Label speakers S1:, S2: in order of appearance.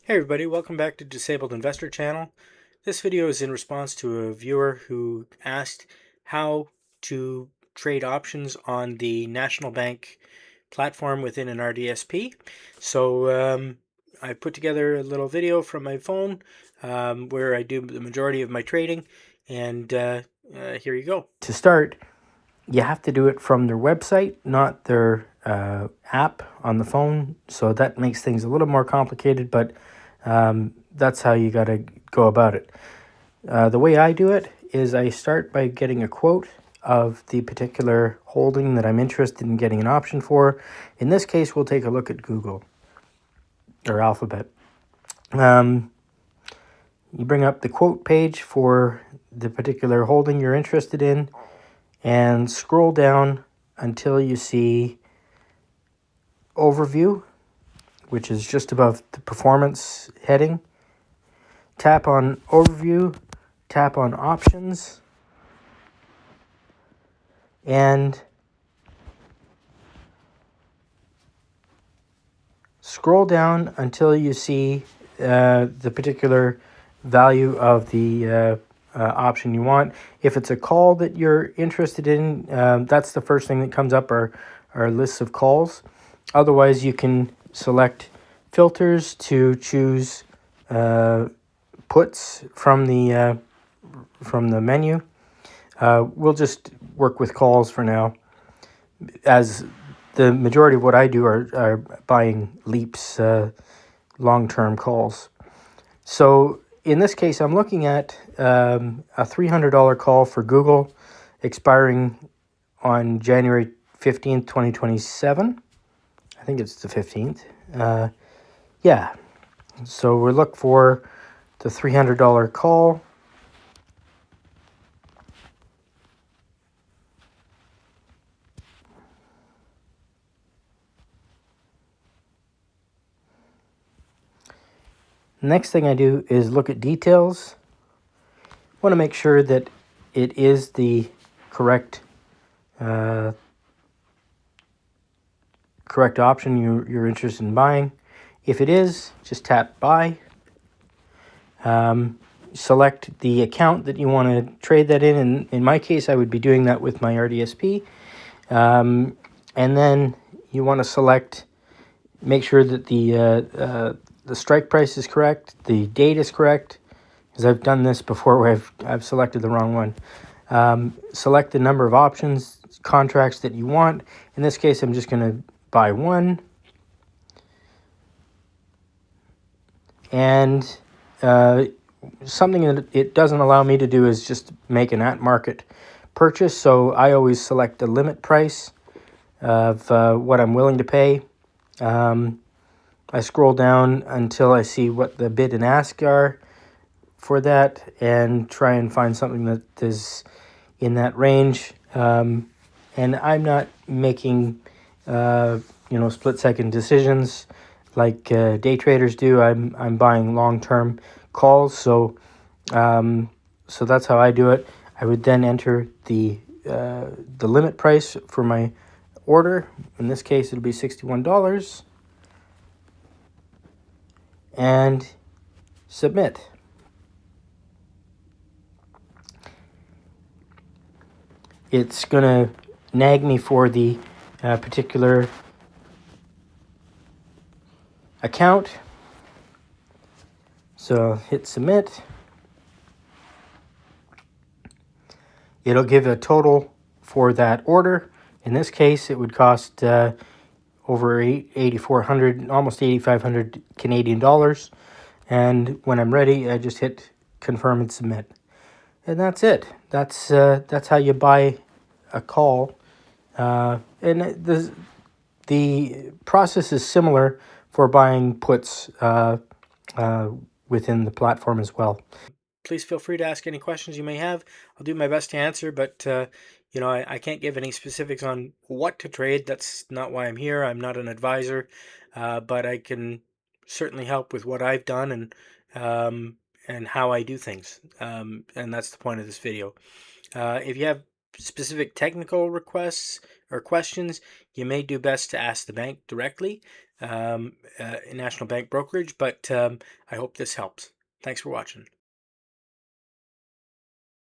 S1: Hey everybody, welcome back to Disabled Investor Channel. This video is in response to a viewer who asked how to trade options on the National Bank platform within an RDSP. So I put together a little video from my phone where I do the majority of my trading, and here you go. To start, you have to do it from their website, not their app on the phone. So that makes things a little more complicated, but that's how you got to go about it. The way I do it is I start by getting a quote of the particular holding that I'm interested in getting an option for. In this case, we'll take a look at Google or Alphabet. You bring up the quote page for the particular holding you're interested in and scroll down until you see Overview, which is just above the Performance heading. Tap on Overview, tap on Options, and scroll down until you see the particular value of the option you want. If it's a call that you're interested in, that's the first thing that comes up are lists of calls. Otherwise, you can select filters to choose puts from the menu. We'll just work with calls for now, as the majority of what I do are buying leaps, long-term calls. So in this case, I'm looking at a $300 call for Google expiring on January 15th, 2027. I think it's the 15th. Yeah. So we'll look for the $300 call. Next thing I do is look at details. Want to make sure that it is the correct option you're interested in buying. If it is, just tap buy. Select the account that you want to trade that in. And in my case, I would be doing that with my RDSP. And then you want to select, make sure that the strike price is correct, the date is correct, because I've done this before where I've selected the wrong one. Select the number of options, contracts that you want. In this case, I'm just going to buy one. And something that it doesn't allow me to do is just make an at-market purchase. So I always select the limit price of what I'm willing to pay. I scroll down until I see what the bid and ask are for that and try and find something that is in that range. And I'm not making split-second decisions like day traders do. I'm buying long-term calls, so that's how I do it. I would then enter the limit price for my order. In this case, it'll be $61, and submit. It's gonna nag me for the particular account. So hit submit. It'll give a total for that order. In this case, it would cost over $8,400, almost $8,500 Canadian dollars. And when I'm ready, I just hit confirm and submit. And that's it. That's how you buy a call. And the process is similar for buying puts within the platform as well. Please feel free to ask any questions you may have. I'll do my best to answer, but I can't give any specifics on what to trade. That's not why I'm here. I'm not an advisor, but I can certainly help with what I've done and how I do things. And that's the point of this video. If you have specific technical requests or questions, you may do best to ask the bank directly. National Bank Brokerage, but I hope this helps. Thanks for watching.